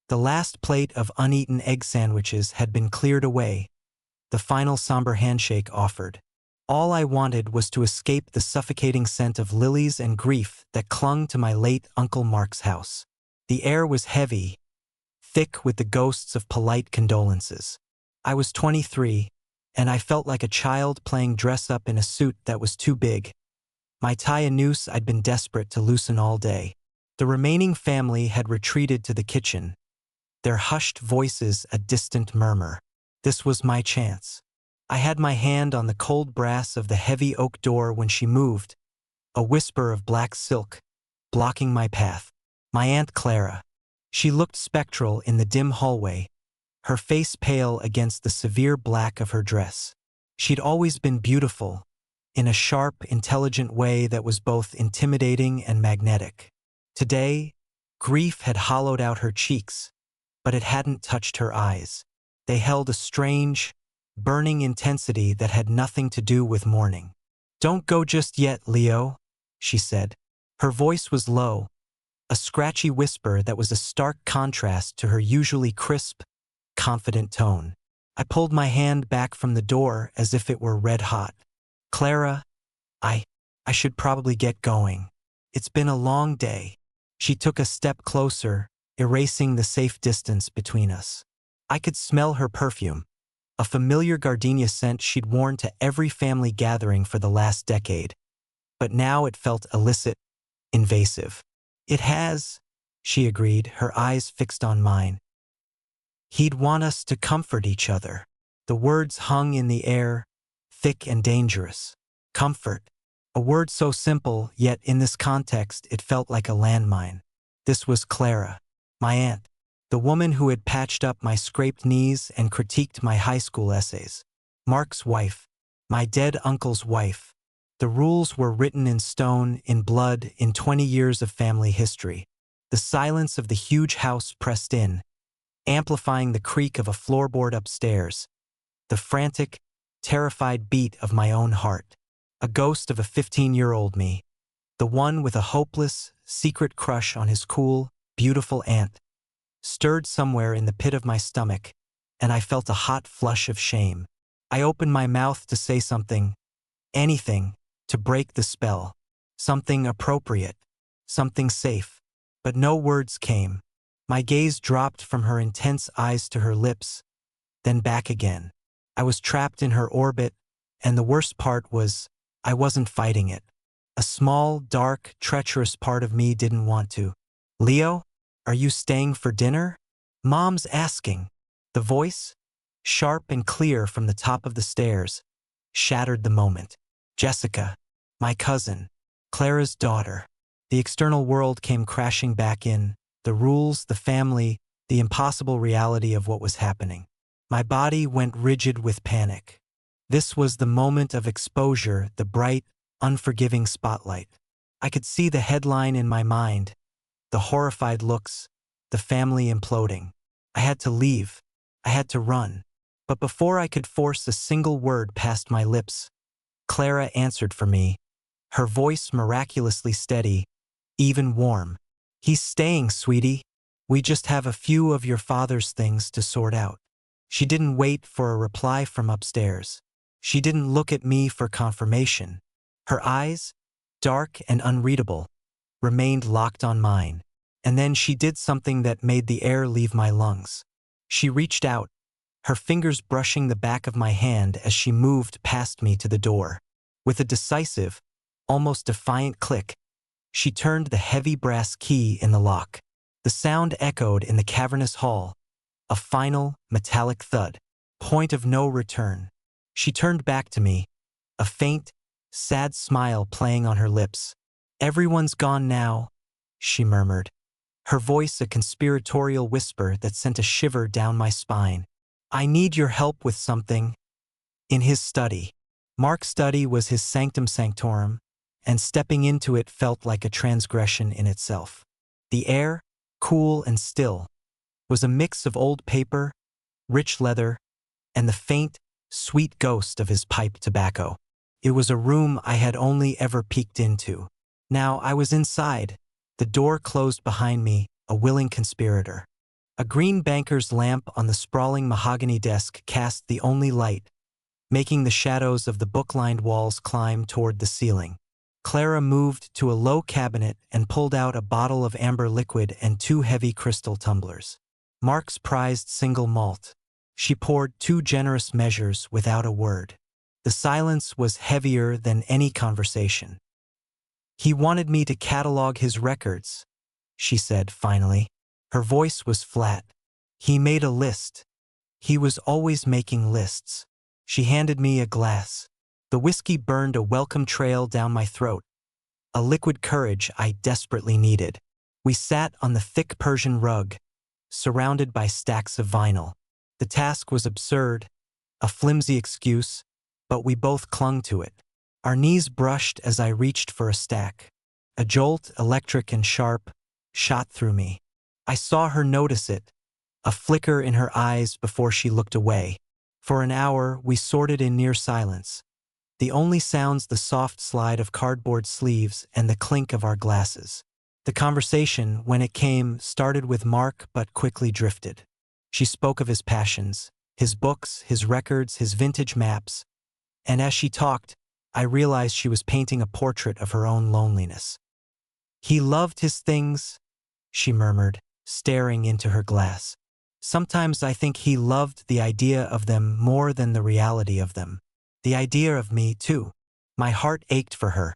The last plate of uneaten egg sandwiches had been cleared away. The final somber handshake offered. All I wanted was to escape the suffocating scent of lilies and grief that clung to my late Uncle Mark's house. The air was heavy, thick with the ghosts of polite condolences. I was 23, and I felt like a child playing dress-up in a suit that was too big. My tie a noose I'd been desperate to loosen all day. The remaining family had retreated to the kitchen, their hushed voices a distant murmur. This was my chance. I had my hand on the cold brass of the heavy oak door when she moved, a whisper of black silk, blocking my path. My Aunt Clara. She looked spectral in the dim hallway, her face pale against the severe black of her dress. She'd always been beautiful, in a sharp, intelligent way that was both intimidating and magnetic. Today, grief had hollowed out her cheeks, but it hadn't touched her eyes. They held a strange, burning intensity that had nothing to do with mourning. "Don't go just yet, Leo," she said. Her voice was low, a scratchy whisper that was a stark contrast to her usually crisp, confident tone. I pulled my hand back from the door as if it were red hot. "Clara, I should probably get going. It's been a long day." She took a step closer, erasing the safe distance between us. I could smell her perfume, a familiar gardenia scent she'd worn to every family gathering for the last decade. But now it felt illicit, invasive. "It has," she agreed, her eyes fixed on mine. "He'd want us to comfort each other." The words hung in the air, thick and dangerous. Comfort. A word so simple, yet in this context it felt like a landmine. This was Clara, my aunt, the woman who had patched up my scraped knees and critiqued my high school essays. Mark's wife, my dead uncle's wife. The rules were written in stone, in blood, in 20 years of family history. The silence of the huge house pressed in, amplifying the creak of a floorboard upstairs, the frantic, terrified beat of my own heart. A ghost of a 15-year-old me, the one with a hopeless, secret crush on his cool, beautiful aunt, stirred somewhere in the pit of my stomach, and I felt a hot flush of shame. I opened my mouth to say something, anything, to break the spell, something appropriate, something safe, but no words came. My gaze dropped from her intense eyes to her lips, then back again. I was trapped in her orbit, and the worst part was, I wasn't fighting it. A small, dark, treacherous part of me didn't want to. "Leo, are you staying for dinner?" "Mom's asking." The voice, sharp and clear from the top of the stairs, shattered the moment. Jessica, my cousin, Clara's daughter. The external world came crashing back in, the rules, the family, the impossible reality of what was happening. My body went rigid with panic. This was the moment of exposure, the bright, unforgiving spotlight. I could see the headline in my mind, the horrified looks, the family imploding. I had to leave. I had to run. But before I could force a single word past my lips, Clara answered for me, her voice miraculously steady, even warm. "He's staying, sweetie. We just have a few of your father's things to sort out." She didn't wait for a reply from upstairs. She didn't look at me for confirmation. Her eyes, dark and unreadable, remained locked on mine. And then she did something that made the air leave my lungs. She reached out, her fingers brushing the back of my hand as she moved past me to the door. With a decisive, almost defiant click, she turned the heavy brass key in the lock. The sound echoed in the cavernous hall, a final, metallic thud. Point of no return. She turned back to me, a faint, sad smile playing on her lips. "Everyone's gone now," she murmured, her voice a conspiratorial whisper that sent a shiver down my spine. "I need your help with something." In his study. Mark's study was his sanctum sanctorum, and stepping into it felt like a transgression in itself. The air, cool and still, was a mix of old paper, rich leather, and the faint, sweet ghost of his pipe tobacco. It was a room I had only ever peeked into. Now I was inside, the door closed behind me, a willing conspirator. A green banker's lamp on the sprawling mahogany desk cast the only light, making the shadows of the book-lined walls climb toward the ceiling. Clara moved to a low cabinet and pulled out a bottle of amber liquid and 2 heavy crystal tumblers. Mark's prized single malt. She poured 2 generous measures without a word. The silence was heavier than any conversation. "He wanted me to catalog his records," she said finally. Her voice was flat. "He made a list. He was always making lists." She handed me a glass. The whiskey burned a welcome trail down my throat, a liquid courage I desperately needed. We sat on the thick Persian rug, surrounded by stacks of vinyl. The task was absurd, a flimsy excuse, but we both clung to it. Our knees brushed as I reached for a stack. A jolt, electric and sharp, shot through me. I saw her notice it, a flicker in her eyes before she looked away. For an hour, we sorted in near silence. The only sounds the soft slide of cardboard sleeves and the clink of our glasses. The conversation, when it came, started with Mark but quickly drifted. She spoke of his passions, his books, his records, his vintage maps, and as she talked, I realized she was painting a portrait of her own loneliness. "He loved his things," she murmured, staring into her glass. "Sometimes I think he loved the idea of them more than the reality of them. The idea of me, too." My heart ached for her.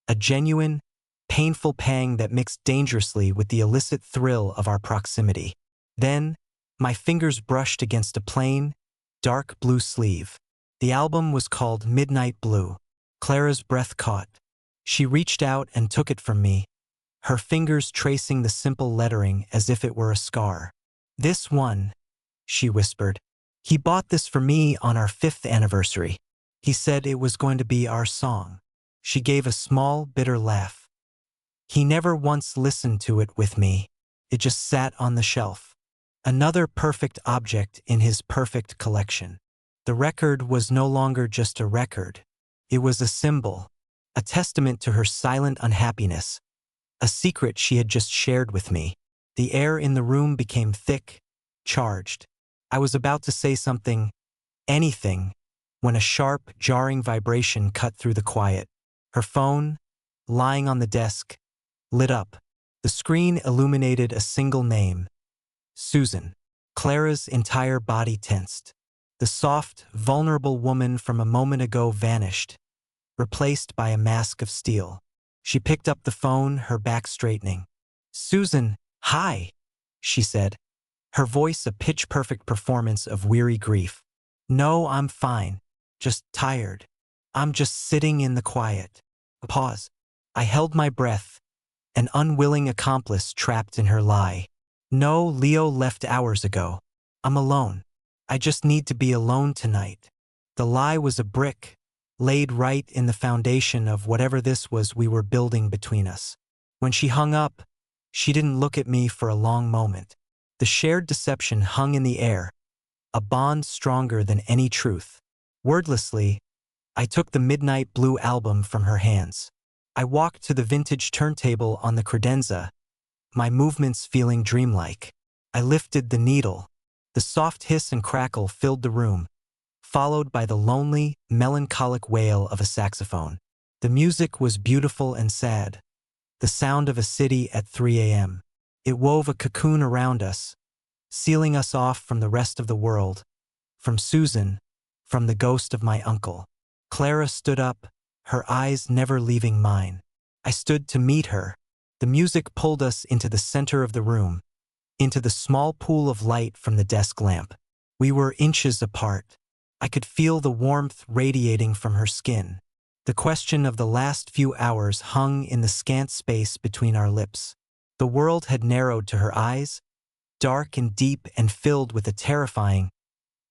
A genuine, painful pang that mixed dangerously with the illicit thrill of our proximity. Then, my fingers brushed against a plain, dark blue sleeve. The album was called Midnight Blue. Clara's breath caught. She reached out and took it from me, her fingers tracing the simple lettering as if it were a scar. "This one," she whispered. "He bought this for me on our 5th anniversary. He said it was going to be our song." She gave a small, bitter laugh. "He never once listened to it with me. It just sat on the shelf. Another perfect object in his perfect collection." The record was no longer just a record. It was a symbol, a testament to her silent unhappiness, a secret she had just shared with me. The air in the room became thick, charged. I was about to say something, anything, when a sharp, jarring vibration cut through the quiet. Her phone, lying on the desk, lit up. The screen illuminated a single name: Susan. Clara's entire body tensed. The soft, vulnerable woman from a moment ago vanished, replaced by a mask of steel. She picked up the phone, her back straightening. "Susan, hi," she said, her voice a pitch-perfect performance of weary grief. "No, I'm fine. Just tired. I'm just sitting in the quiet." A pause. I held my breath, an unwilling accomplice trapped in her lie. "No, Leo left hours ago. I'm alone. I just need to be alone tonight." The lie was a brick, laid right in the foundation of whatever this was we were building between us. When she hung up, she didn't look at me for a long moment. The shared deception hung in the air, a bond stronger than any truth. Wordlessly, I took the Midnight Blue album from her hands. I walked to the vintage turntable on the credenza, my movements feeling dreamlike. I lifted the needle. The soft hiss and crackle filled the room, followed by the lonely, melancholic wail of a saxophone. The music was beautiful and sad, the sound of a city at 3 a.m. It wove a cocoon around us, sealing us off from the rest of the world, from Susan, from the ghost of my uncle. Clara stood up, her eyes never leaving mine. I stood to meet her. The music pulled us into the center of the room, into the small pool of light from the desk lamp. We were inches apart. I could feel the warmth radiating from her skin. The question of the last few hours hung in the scant space between our lips. The world had narrowed to her eyes, dark and deep and filled with a terrifying,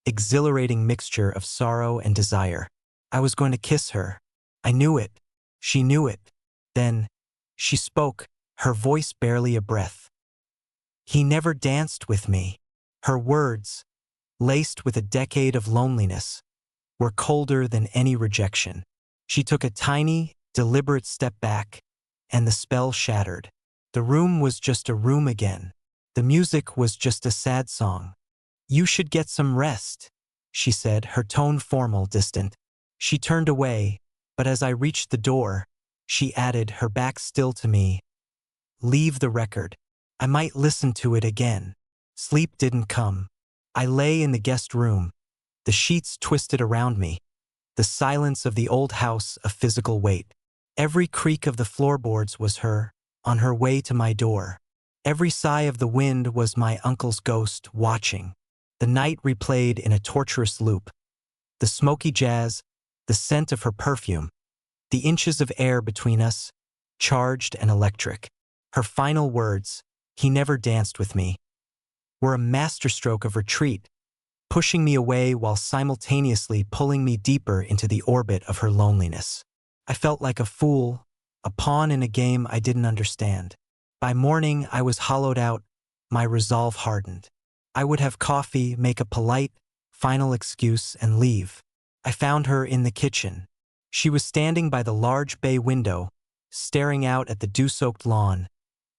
exhilarating mixture of sorrow and desire. I was going to kiss her. I knew it. She knew it. Then, she spoke, her voice barely a breath. "He never danced with me." Her words, laced with a decade of loneliness, were colder than any rejection. She took a tiny, deliberate step back, and the spell shattered. The room was just a room again, The music was just a sad song. "You should get some rest," she said, her tone formal, distant. She turned away, but as I reached the door, she added, her back still to me, "Leave the record. I might listen to it again." Sleep didn't come. I lay in the guest room, the sheets twisted around me, the silence of the old house a physical weight. Every creak of the floorboards was her, on her way to my door. Every sigh of the wind was my uncle's ghost, watching. The night replayed in a torturous loop. The smoky jazz, the scent of her perfume, the inches of air between us, charged and electric. Her final words, "He never danced with me," were a masterstroke of retreat, pushing me away while simultaneously pulling me deeper into the orbit of her loneliness. I felt like a fool, a pawn in a game I didn't understand. By morning, I was hollowed out, my resolve hardened. I would have coffee, make a polite, final excuse, and leave. I found her in the kitchen. She was standing by the large bay window, staring out at the dew-soaked lawn,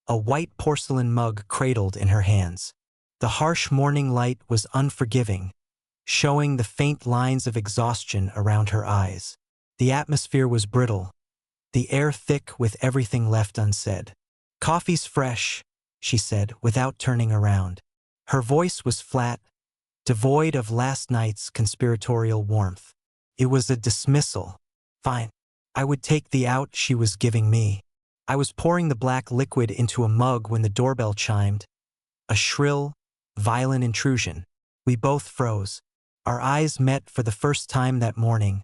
a white porcelain mug cradled in her hands. The harsh morning light was unforgiving, showing the faint lines of exhaustion around her eyes. The atmosphere was brittle, the air thick with everything left unsaid. "Coffee's fresh," she said, without turning around. Her voice was flat, devoid of last night's conspiratorial warmth. It was a dismissal. Fine. I would take the out she was giving me. I was pouring the black liquid into a mug when the doorbell chimed. A shrill, violent intrusion. We both froze. Our eyes met for the first time that morning,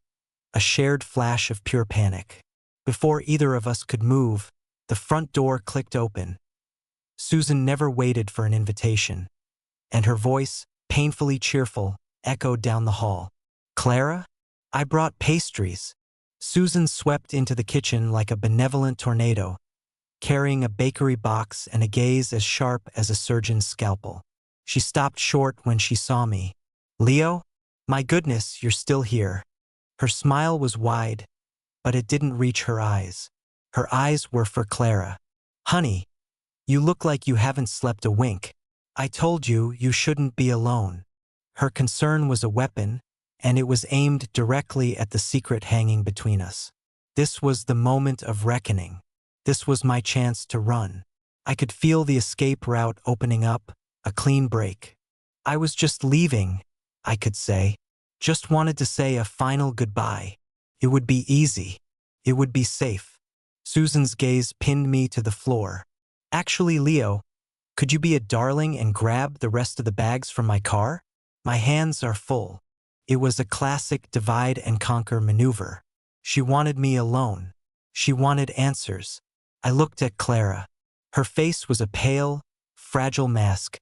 a shared flash of pure panic. Before either of us could move, the front door clicked open. Susan never waited for an invitation, and her voice, painfully cheerful, echoed down the hall. "Clara? I brought pastries." Susan swept into the kitchen like a benevolent tornado, carrying a bakery box and a gaze as sharp as a surgeon's scalpel. She stopped short when she saw me. "Leo? My goodness, you're still here." Her smile was wide, but it didn't reach her eyes. Her eyes were for Clara. "Honey, you look like you haven't slept a wink. I told you you shouldn't be alone." Her concern was a weapon, and it was aimed directly at the secret hanging between us. This was the moment of reckoning. This was my chance to run. I could feel the escape route opening up, a clean break. "I was just leaving," I could say. "Just wanted to say a final goodbye. It would be easy. It would be safe." Susan's gaze pinned me to the floor. "Actually, Leo, could you be a darling and grab the rest of the bags from my car? My hands are full." It was a classic divide-and-conquer maneuver. She wanted me alone. She wanted answers. I looked at Clara. Her face was a pale, fragile mask,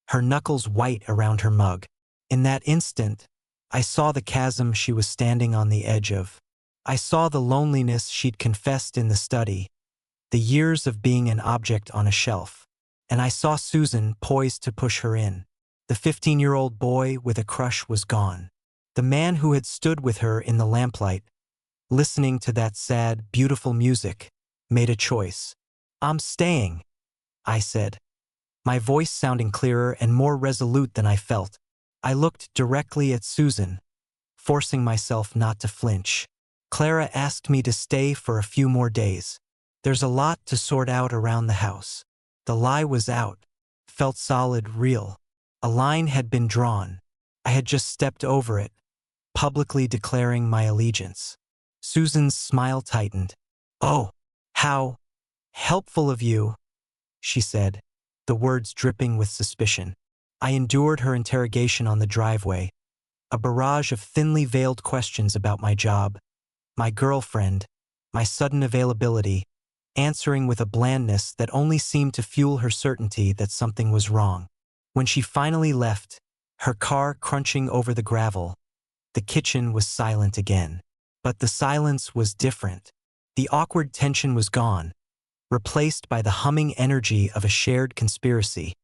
her knuckles white around her mug. In that instant, I saw the chasm she was standing on the edge of. I saw the loneliness she'd confessed in the study, the years of being an object on a shelf. And I saw Susan poised to push her in. The 15-year-old boy with a crush was gone. The man who had stood with her in the lamplight, listening to that sad, beautiful music, made a choice. "I'm staying," I said, my voice sounding clearer and more resolute than I felt. I looked directly at Susan, forcing myself not to flinch. "Clara asked me to stay for a few more days. There's a lot to sort out around the house." The lie was out, felt solid, real. A line had been drawn. I had just stepped over it, publicly declaring my allegiance. Susan's smile tightened. "Oh, how helpful of you," she said, the words dripping with suspicion. I endured her interrogation on the driveway, a barrage of thinly veiled questions about my job, my girlfriend, my sudden availability, answering with a blandness that only seemed to fuel her certainty that something was wrong. When she finally left, her car crunching over the gravel, the kitchen was silent again. But the silence was different. The awkward tension was gone, replaced by the humming energy of a shared conspiracy,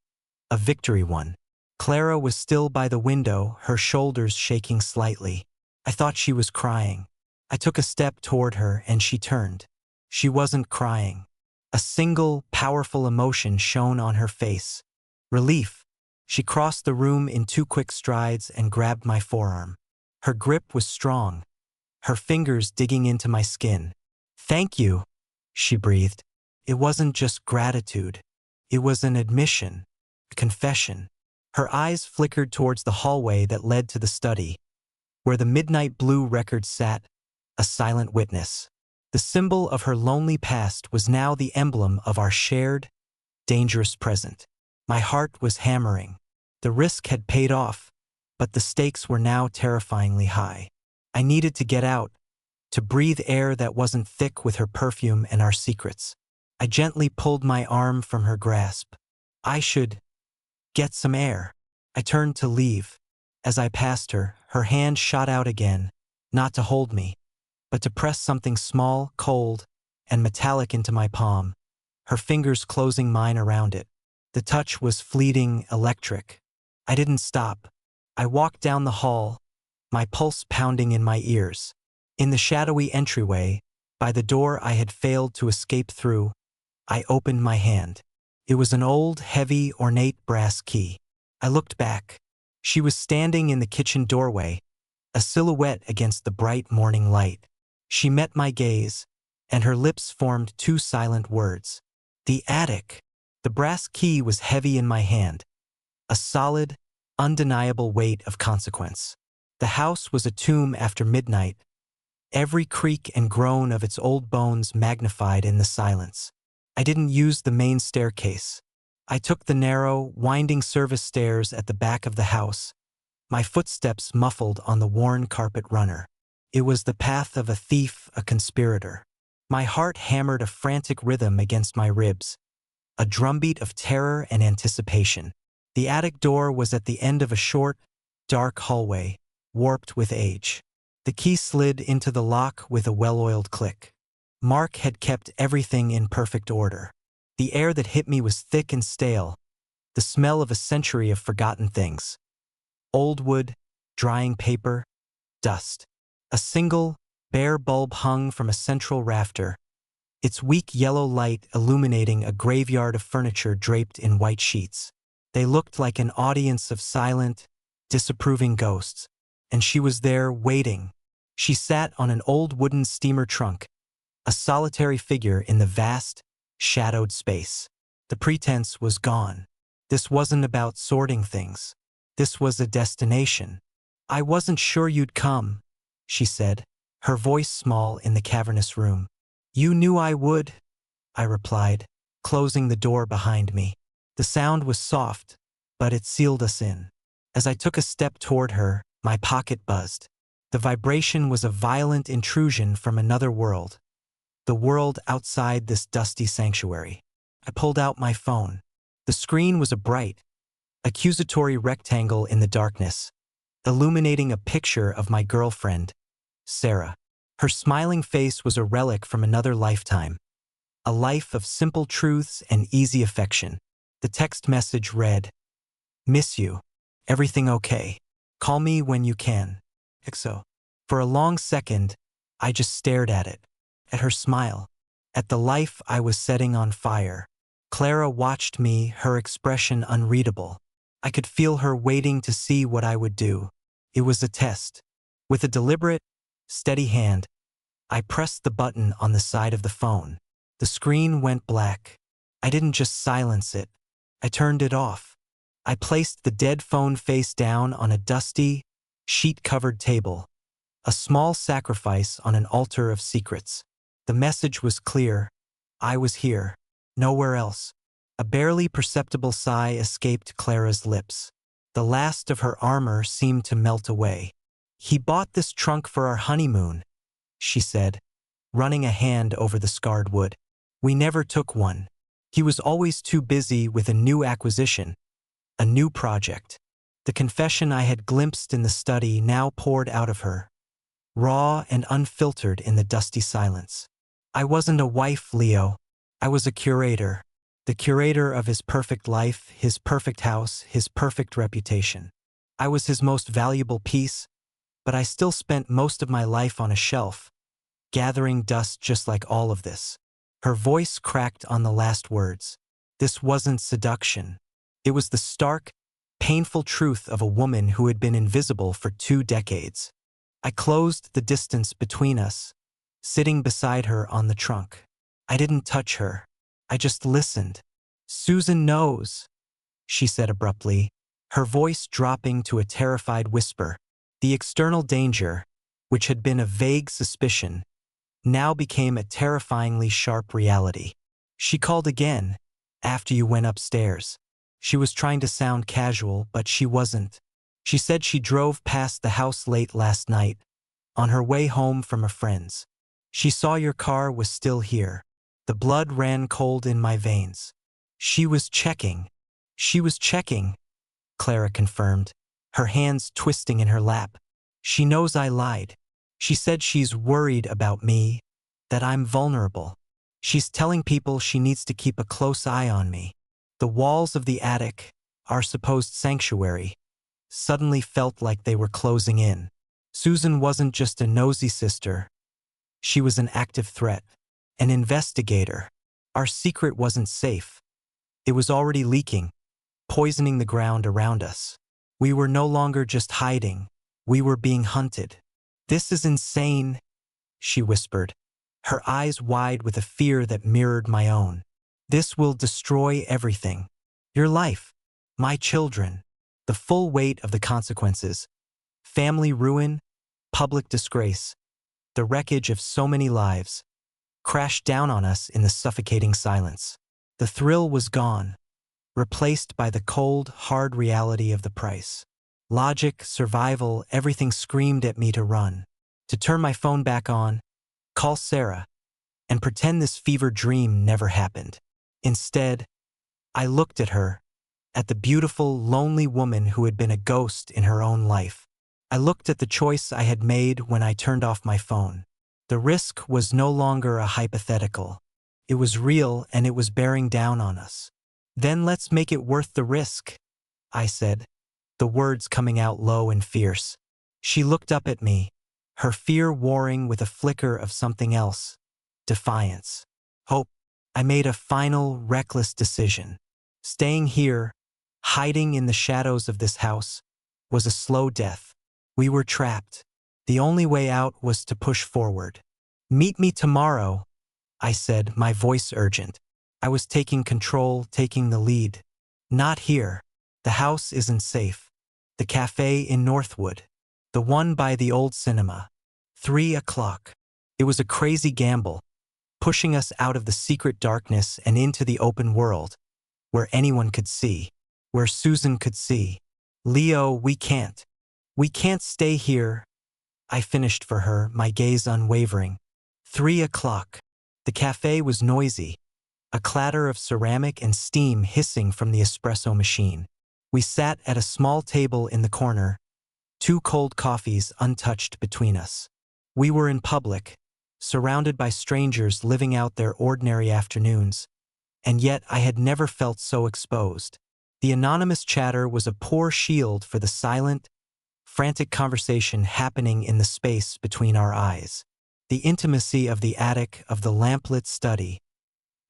a victory one. Clara was still by the window, her shoulders shaking slightly. I thought she was crying. I took a step toward her and she turned. She wasn't crying. A single, powerful emotion shone on her face. Relief. She crossed the room in 2 quick strides and grabbed my forearm. Her grip was strong, her fingers digging into my skin. "Thank you," she breathed. It wasn't just gratitude. It was an admission, a confession. Her eyes flickered towards the hallway that led to the study, where the midnight blue record sat, a silent witness. The symbol of her lonely past was now the emblem of our shared, dangerous present. My heart was hammering. The risk had paid off, but the stakes were now terrifyingly high. I needed to get out, to breathe air that wasn't thick with her perfume and our secrets. I gently pulled my arm from her grasp. I should get some air. I turned to leave. As I passed her, her hand shot out again, not to hold me, but to press something small, cold, and metallic into my palm, her fingers closing mine around it. The touch was fleeting, electric. I didn't stop. I walked down the hall, my pulse pounding in my ears. In the shadowy entryway, by the door I had failed to escape through, I opened my hand. It was an old, heavy, ornate brass key. I looked back. She was standing in the kitchen doorway, a silhouette against the bright morning light. She met my gaze, and her lips formed 2 silent words. The attic. The brass key was heavy in my hand, a solid, undeniable weight of consequence. The house was a tomb after midnight, every creak and groan of its old bones magnified in the silence. I didn't use the main staircase. I took the narrow, winding service stairs at the back of the house, my footsteps muffled on the worn carpet runner. It was the path of a thief, a conspirator. My heart hammered a frantic rhythm against my ribs, a drumbeat of terror and anticipation. The attic door was at the end of a short, dark hallway, warped with age. The key slid into the lock with a well-oiled click. Mark had kept everything in perfect order. The air that hit me was thick and stale, the smell of a century of forgotten things. Old wood, drying paper, dust. A single, bare bulb hung from a central rafter, its weak yellow light illuminating a graveyard of furniture draped in white sheets. They looked like an audience of silent, disapproving ghosts, and she was there waiting. She sat on an old wooden steamer trunk, a solitary figure in the vast, shadowed space. The pretense was gone. This wasn't about sorting things. This was a destination. "I wasn't sure you'd come," she said, her voice small in the cavernous room. "You knew I would," I replied, closing the door behind me. The sound was soft, but it sealed us in. As I took a step toward her, my pocket buzzed. The vibration was a violent intrusion from another world, the world outside this dusty sanctuary. I pulled out my phone. The screen was a bright, accusatory rectangle in the darkness, illuminating a picture of my girlfriend, Sarah. Her smiling face was a relic from another lifetime, a life of simple truths and easy affection. The text message read, "Miss you. Everything okay? Call me when you can. XO." For a long second, I just stared at it, at her smile, at the life I was setting on fire. Clara watched me, her expression unreadable. I could feel her waiting to see what I would do. It was a test. With a deliberate, steady hand, I pressed the button on the side of the phone. The screen went black. I didn't just silence it. I turned it off. I placed the dead phone face down on a dusty, sheet-covered table, a small sacrifice on an altar of secrets. The message was clear. I was here, nowhere else. A barely perceptible sigh escaped Clara's lips. The last of her armor seemed to melt away. "He bought this trunk for our honeymoon," she said, running a hand over the scarred wood. "We never took one. He was always too busy with a new acquisition, a new project." The confession I had glimpsed in the study now poured out of her, raw and unfiltered in the dusty silence. "I wasn't a wife, Leo. I was a curator. The curator of his perfect life, his perfect house, his perfect reputation. I was his most valuable piece, but I still spent most of my life on a shelf, gathering dust just like all of this." Her voice cracked on the last words. "This wasn't seduction. It was the stark, painful truth of a woman who had been invisible for 2 decades. I closed the distance between us, sitting beside her on the trunk. I didn't touch her. I just listened. "Susan knows," she said abruptly, her voice dropping to a terrified whisper. The external danger, which had been a vague suspicion, now became a terrifyingly sharp reality. "She called again, after you went upstairs." She was trying to sound casual, but she wasn't. "She said she drove past the house late last night, on her way home from a friend's. She saw your car was still here." The blood ran cold in my veins. She was checking. She was checking," Clara confirmed, her hands twisting in her lap. "She knows I lied. She said she's worried about me, that I'm vulnerable. She's telling people she needs to keep a close eye on me." The walls of the attic, our supposed sanctuary, suddenly felt like they were closing in. Susan wasn't just a nosy sister. She was an active threat, an investigator. Our secret wasn't safe. It was already leaking, poisoning the ground around us. We were no longer just hiding. We were being hunted. "This is insane," she whispered, her eyes wide with a fear that mirrored my own. "This will destroy everything. Your life, my children, the full weight of the consequences. Family ruin, public disgrace, the wreckage of so many lives, crashed down on us in the suffocating silence." The thrill was gone, replaced by the cold, hard reality of the price. Logic, survival, everything screamed at me to run, to turn my phone back on, call Sarah, and pretend this fever dream never happened. Instead, I looked at her, at the beautiful, lonely woman who had been a ghost in her own life. I looked at the choice I had made when I turned off my phone. The risk was no longer a hypothetical. It was real, and it was bearing down on us. "Then let's make it worth the risk," I said, the words coming out low and fierce. She looked up at me, her fear warring with a flicker of something else, defiance, hope. I made a final, reckless decision. Staying here, hiding in the shadows of this house, was a slow death. We were trapped. The only way out was to push forward. "Meet me tomorrow," I said, my voice urgent. I was taking control, taking the lead. "Not here. The house isn't safe. The cafe in Northwood. The one by the old cinema. 3 o'clock. It was a crazy gamble, pushing us out of the secret darkness and into the open world, where anyone could see, where Susan could see. "Leo, we can't. We can't stay here," I finished for her, my gaze unwavering. 3 o'clock. The cafe was noisy, a clatter of ceramic and steam hissing from the espresso machine. We sat at a small table in the corner, 2 cold coffees untouched between us. We were in public, surrounded by strangers living out their ordinary afternoons, and yet I had never felt so exposed. The anonymous chatter was a poor shield for the silent, frantic conversation happening in the space between our eyes. The intimacy of the attic, of the lamplit study,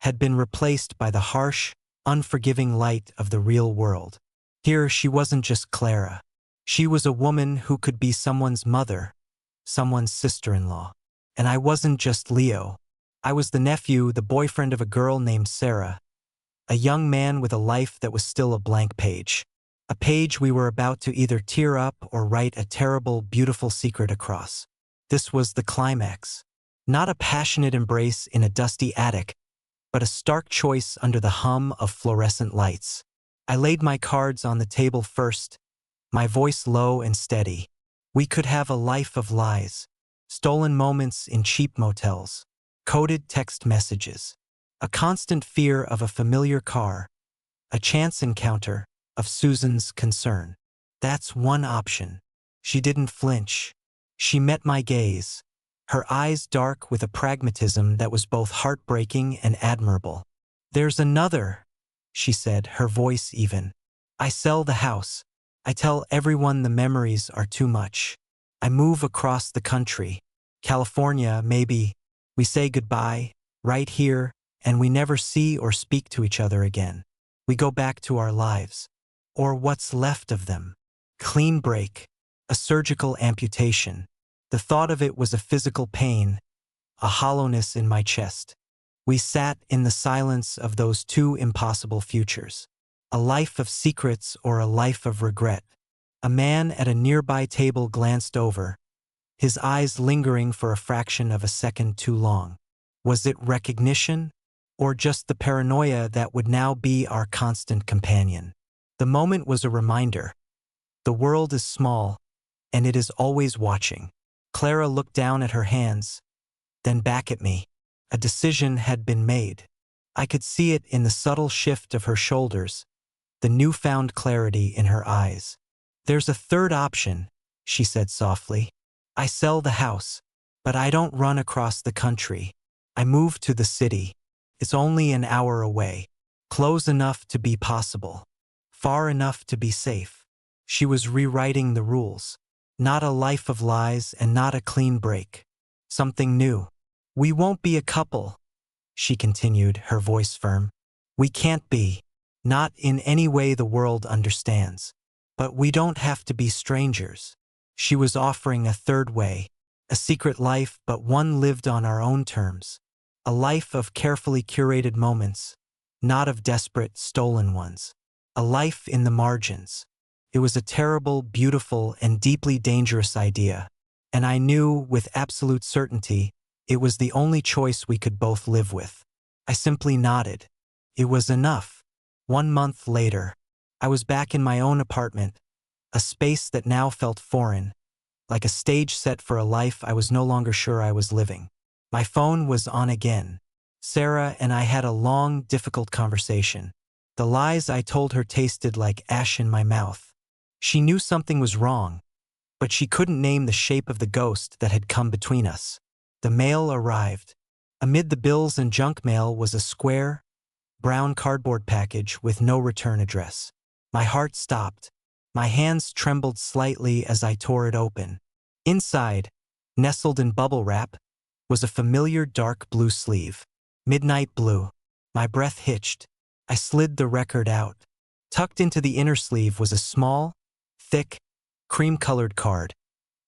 had been replaced by the harsh, unforgiving light of the real world. Here she wasn't just Clara. She was a woman who could be someone's mother, someone's sister-in-law. And I wasn't just Leo. I was the nephew, the boyfriend of a girl named Sarah, a young man with a life that was still a blank page. A page we were about to either tear up or write a terrible, beautiful secret across. This was the climax. Not a passionate embrace in a dusty attic, but a stark choice under the hum of fluorescent lights. I laid my cards on the table first, my voice low and steady. We could have a life of lies, stolen moments in cheap motels, coded text messages, a constant fear of a familiar car, a chance encounter of Susan's concern. That's one option. She didn't flinch. She met my gaze, her eyes dark with a pragmatism that was both heartbreaking and admirable. "There's another," she said, her voice even. "I sell the house. I tell everyone the memories are too much. I move across the country. California, maybe. We say goodbye, right here, and we never see or speak to each other again. We go back to our lives. Or what's left of them. Clean break. A surgical amputation. The thought of it was a physical pain, a hollowness in my chest. We sat in the silence of those two impossible futures. A life of secrets or a life of regret. A man at a nearby table glanced over, his eyes lingering for a fraction of a second too long. Was it recognition, or just the paranoia that would now be our constant companion? The moment was a reminder. The world is small, and it is always watching. Clara looked down at her hands, then back at me. A decision had been made. I could see it in the subtle shift of her shoulders, the newfound clarity in her eyes. There's a third option, she said softly. I sell the house, but I don't run across the country. I move to the city. It's only an hour away. Close enough to be possible. Far enough to be safe. She was rewriting the rules. Not a life of lies and not a clean break. Something new. We won't be a couple, she continued, her voice firm. We can't be. Not in any way the world understands. But we don't have to be strangers. She was offering a third way. A secret life, but one lived on our own terms. A life of carefully curated moments, not of desperate, stolen ones. A life in the margins. It was a terrible, beautiful, and deeply dangerous idea, and I knew with absolute certainty it was the only choice we could both live with. I simply nodded. It was enough. 1 month later, I was back in my own apartment, a space that now felt foreign, like a stage set for a life I was no longer sure I was living. My phone was on again. Sarah and I had a long, difficult conversation. The lies I told her tasted like ash in my mouth. She knew something was wrong, but she couldn't name the shape of the ghost that had come between us. The mail arrived. Amid the bills and junk mail was a square, brown cardboard package with no return address. My heart stopped. My hands trembled slightly as I tore it open. Inside, nestled in bubble wrap, was a familiar dark blue sleeve. Midnight blue. My breath hitched. I slid the record out. Tucked into the inner sleeve was a small, thick, cream-colored card,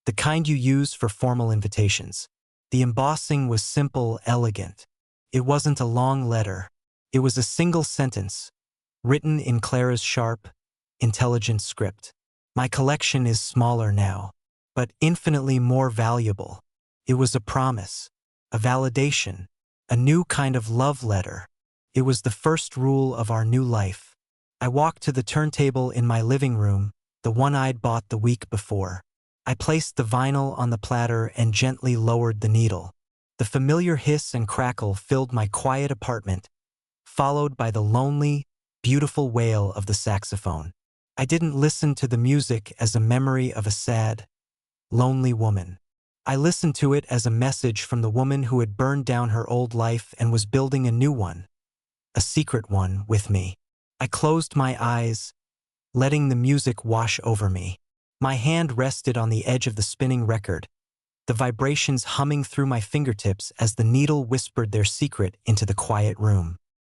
the kind you use for formal invitations. The embossing was simple, elegant. It wasn't a long letter. It was a single sentence, written in Clara's sharp, intelligent script. My collection is smaller now, but infinitely more valuable. It was a promise, a validation, a new kind of love letter. It was the first rule of our new life. I walked to the turntable in my living room, the one I'd bought the week before. I placed the vinyl on the platter and gently lowered the needle. The familiar hiss and crackle filled my quiet apartment, followed by the lonely, beautiful wail of the saxophone. I didn't listen to the music as a memory of a sad, lonely woman. I listened to it as a message from the woman who had burned down her old life and was building a new one, a secret one, with me. I closed my eyes, letting the music wash over me. My hand rested on the edge of the spinning record, the vibrations humming through my fingertips as the needle whispered their secret into the quiet room.